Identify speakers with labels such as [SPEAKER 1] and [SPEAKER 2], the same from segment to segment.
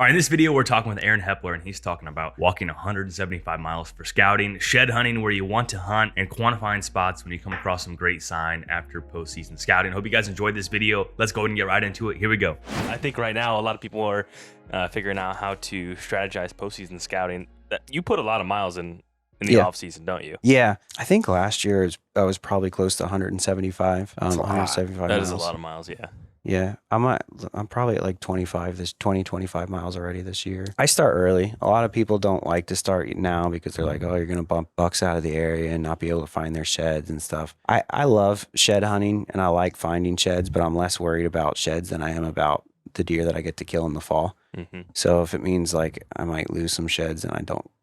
[SPEAKER 1] All right, in this video, we're talking with Aaron Hepler, and he's talking about walking 175 miles for scouting, shed hunting where you want to hunt, and quantifying spots when you come across some great sign after postseason scouting. Hope you guys enjoyed this video. Let's go ahead and get right into it. Here we go.
[SPEAKER 2] I think right now a lot of people are figuring out how to strategize postseason scouting. You put a lot of miles in the off season, don't you?
[SPEAKER 3] Yeah, I think last year I was probably close to 175. 175
[SPEAKER 2] That
[SPEAKER 3] miles.
[SPEAKER 2] is a lot of miles, yeah.
[SPEAKER 3] Yeah, I'm probably at like 25 miles already this year. I start early. A lot of people don't like to start now because they're like, oh, you're going to bump bucks out of the area and not be able to find their sheds and stuff. I love shed hunting and I like finding sheds, but I'm less worried about sheds than I am about the deer that I get to kill in the fall.
[SPEAKER 2] Mm-hmm.
[SPEAKER 3] So if it means like I might lose some sheds, and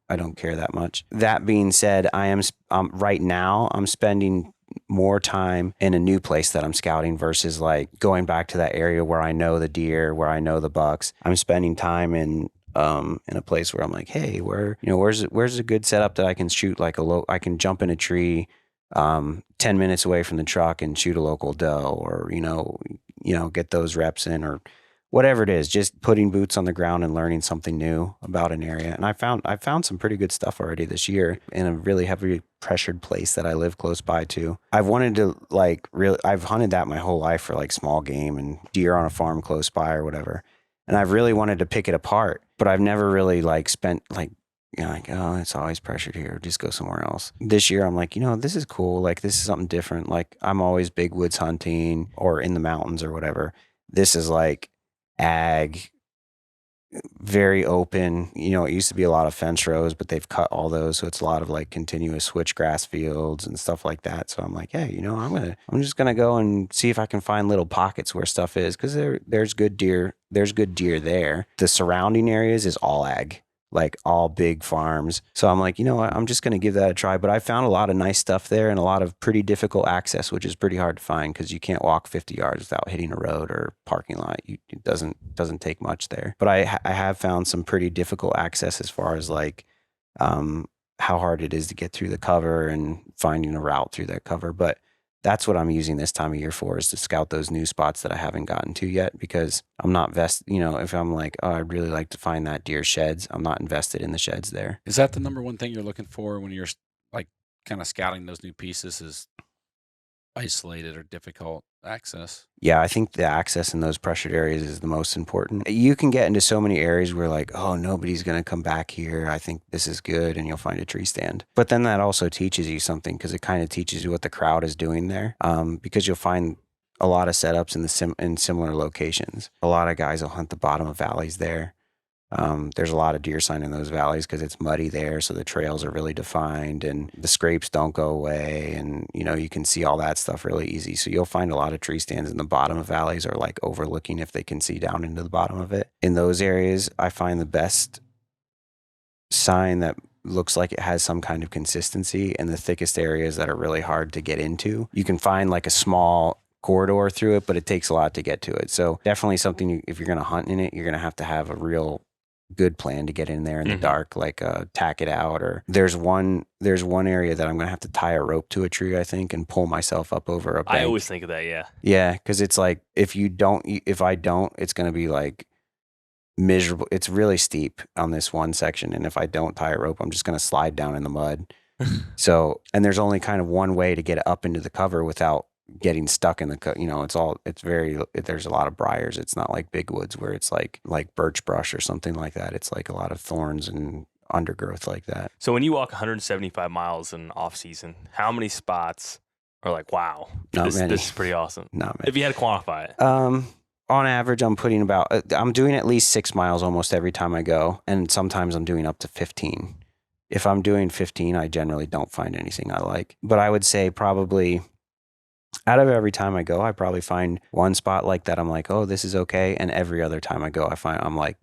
[SPEAKER 3] I don't care that much. That being said, I am right now I'm spending more time in a new place that I'm scouting versus like going back to that area where I know the deer, where I know the bucks. I'm spending time in a place where I'm like, hey, where's a good setup that I can shoot like I can jump in a tree 10 minutes away from the truck and shoot a local doe, or get those reps in, or whatever it is, just putting boots on the ground and learning something new about an area. And I found some pretty good stuff already this year in a really heavy pressured place that I live close by to. I've wanted to I've hunted that my whole life for like small game and deer on a farm close by or whatever. And I've really wanted to pick it apart, but I've never really spent oh, it's always pressured here, just go somewhere else. This year I'm like, this is cool. Like, this is something different. Like, I'm always big woods hunting or in the mountains or whatever. This is like ag, very open. It used to be a lot of fence rows, but they've cut all those, so it's a lot of like continuous switchgrass fields and stuff like that. So I'm like, hey, I'm just gonna go and see if I can find little pockets where stuff is, because there's good deer there. The surrounding areas is all ag, like all big farms. So I'm like, I'm just going to give that a try. But I found a lot of nice stuff there and a lot of pretty difficult access, which is pretty hard to find because you can't walk 50 yards without hitting a road or parking lot. It doesn't take much there. But I have found some pretty difficult access as far as like how hard it is to get through the cover and finding a route through that cover. But that's what I'm using this time of year for, is to scout those new spots that I haven't gotten to yet, because I'm not if I'm like, oh, I'd really like to find that deer sheds, I'm not invested in the sheds there.
[SPEAKER 4] Is that the number one thing you're looking for when you're like kind of scouting those new pieces, is isolated or difficult access?
[SPEAKER 3] Yeah, I think the access in those pressured areas is the most important. You can get into so many areas where like, oh, nobody's going to come back here, I think this is good, and you'll find a tree stand. But then that also teaches you something, because it kind of teaches you what the crowd is doing there, because you'll find a lot of setups in similar locations. A lot of guys will hunt the bottom of valleys there. There's a lot of deer sign in those valleys because it's muddy there, so the trails are really defined and the scrapes don't go away, and you can see all that stuff really easy. So you'll find a lot of tree stands in the bottom of valleys, or like overlooking if they can see down into the bottom of it. In those areas, I find the best sign that looks like it has some kind of consistency in the thickest areas that are really hard to get into. You can find like a small corridor through it, but it takes a lot to get to it. So definitely something, if you're going to hunt in it, you're going to have a real good plan to get in there in the dark, like tack it out. Or there's one area that I'm gonna have to tie a rope to a tree, I think, and pull myself up over a bank.
[SPEAKER 2] I always think of that.
[SPEAKER 3] Yeah, because it's like, if I don't, it's gonna be like miserable. It's really steep on this one section, and if I don't tie a rope, I'm just gonna slide down in the mud. So, and there's only kind of one way to get up into the cover without getting stuck in the there's a lot of briars. It's not like big woods where it's like birch brush or something like that. It's like a lot of thorns and undergrowth like that.
[SPEAKER 2] So when you walk 175 miles in off season, how many spots are like, wow, this is pretty awesome?
[SPEAKER 3] Not many.
[SPEAKER 2] If you had to quantify it.
[SPEAKER 3] On average, I'm doing at least 6 miles almost every time I go, and sometimes I'm doing up to 15. If I'm doing 15, I generally don't find anything I like. But I would say probably out of every time I go, I probably find one spot like that I'm like, oh, this is okay. And every other time I go, I'm like,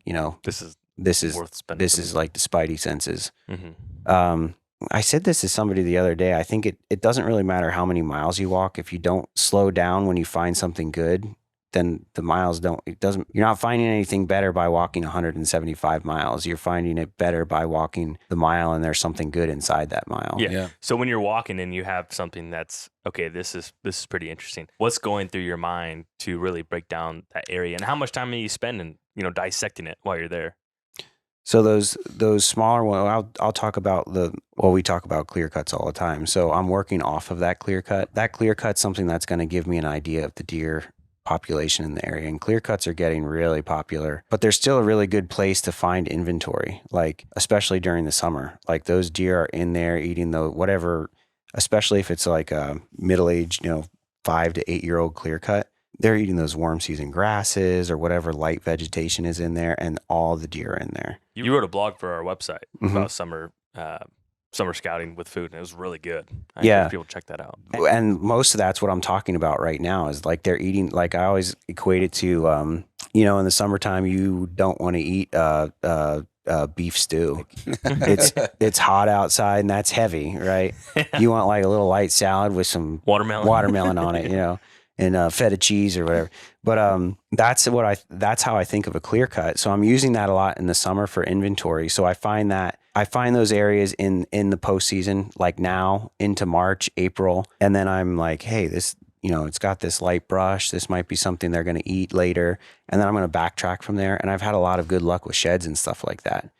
[SPEAKER 2] this is worth spending.
[SPEAKER 3] This is like the spidey senses.
[SPEAKER 2] Mm-hmm.
[SPEAKER 3] I said this to somebody the other day. I think it doesn't really matter how many miles you walk. If you don't slow down when you find something good, then the miles you're not finding anything better by walking 175 miles. You're finding it better by walking the mile and there's something good inside that mile.
[SPEAKER 2] Yeah. So when you're walking and you have something that's, okay, this is pretty interesting, what's going through your mind to really break down that area, and how much time are you spending, dissecting it while you're there?
[SPEAKER 3] So those smaller ones, I'll talk about we talk about clear cuts all the time. So I'm working off of that clear cut. That clear cut's something that's going to give me an idea of the deer population in the area. And clear cuts are getting really popular, but they're still a really good place to find inventory, like especially during the summer. Like those deer are in there eating the whatever, especially if it's like a middle-aged, 5 to 8 year old clear cut. They're eating those warm season grasses or whatever light vegetation is in there, and all the deer are in there.
[SPEAKER 2] You wrote a blog for our website
[SPEAKER 3] Mhm.
[SPEAKER 2] about summer scouting with food, and it was really good. I
[SPEAKER 3] Yeah.
[SPEAKER 2] encourage people to check that out.
[SPEAKER 3] And most of that's what I'm talking about right now is like they're eating, like I always equate it to, in the summertime, you don't want to eat beef stew. It's hot outside and that's heavy, right? You want like a little light salad with some
[SPEAKER 2] Watermelon
[SPEAKER 3] on it, and feta cheese or whatever. But that's how I think of a clear cut. So I'm using that a lot in the summer for inventory. So I find those areas in the postseason, like now into March, April, and then I'm like, hey, this, it's got this light brush. This might be something they're going to eat later. And then I'm going to backtrack from there. And I've had a lot of good luck with sheds and stuff like that.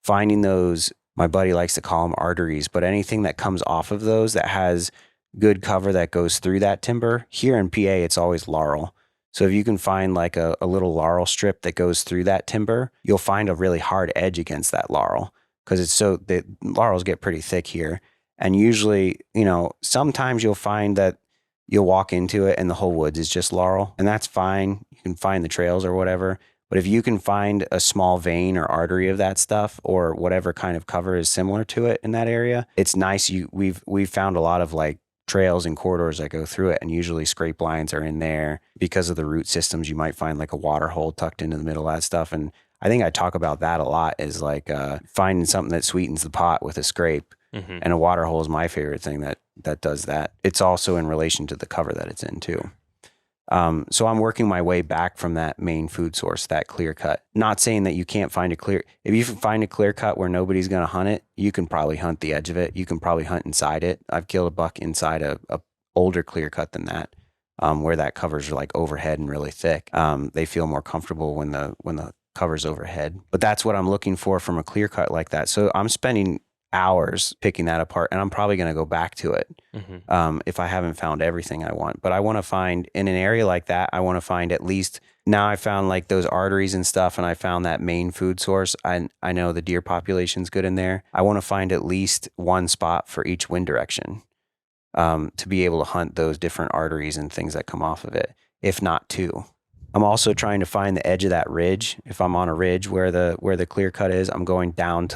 [SPEAKER 3] Finding those, my buddy likes to call them arteries, but anything that comes off of those that has good cover that goes through that timber. Here in PA, it's always laurel. So if you can find like a little laurel strip that goes through that timber, you'll find a really hard edge against that laurel because the laurels get pretty thick here. And usually, sometimes you'll find that you'll walk into it and the whole woods is just laurel, and that's fine. You can find the trails or whatever. But if you can find a small vein or artery of that stuff or whatever kind of cover is similar to it in that area, it's nice. We've found a lot of like trails and corridors that go through it, and usually scrape lines are in there because of the root systems. You might find like a water hole tucked into the middle of that stuff. And I think I talk about that a lot is like finding something that sweetens the pot with a scrape.
[SPEAKER 2] Mm-hmm.
[SPEAKER 3] And a water hole is my favorite thing that does that. It's also in relation to the cover that it's in too. So I'm working my way back from that main food source, that clear cut. Not saying that you can't find if you find a clear cut where nobody's going to hunt it, you can probably hunt the edge of it. You can probably hunt inside it. I've killed a buck inside a older clear cut than that, where that covers are like overhead and really thick. They feel more comfortable when the cover's overhead. But that's what I'm looking for from a clear cut like that. So I'm spending hours picking that apart, and I'm probably going to go back to it if I haven't found everything I want. But I want to find in an area like that, I want to find at least, now I found like those arteries and stuff, and I found that main food source. I know the deer population's good in there. I want to find at least one spot for each wind direction to be able to hunt those different arteries and things that come off of it, if not two. I'm also trying to find the edge of that ridge. If I'm on a ridge where the clear cut is, I'm going down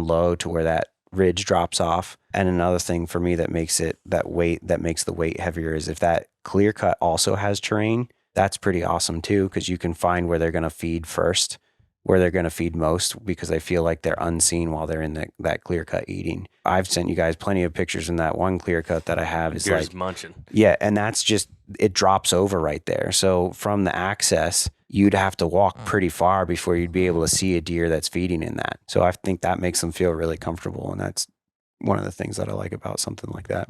[SPEAKER 3] low to where that ridge drops off. And another thing for me that makes the weight heavier is if that clear cut also has terrain. That's pretty awesome too, because you can find where they're going to feed first, where they're going to feed most, because I feel like they're unseen while they're in that clear cut eating. I've sent you guys plenty of pictures in that one clear cut that I have. Is
[SPEAKER 2] Deer's
[SPEAKER 3] like
[SPEAKER 2] munching.
[SPEAKER 3] Yeah, and that's just, it drops over right there. So from the access, you'd have to walk pretty far before you'd be able to see a deer that's feeding in that. So I think that makes them feel really comfortable, and that's one of the things that I like about something like that.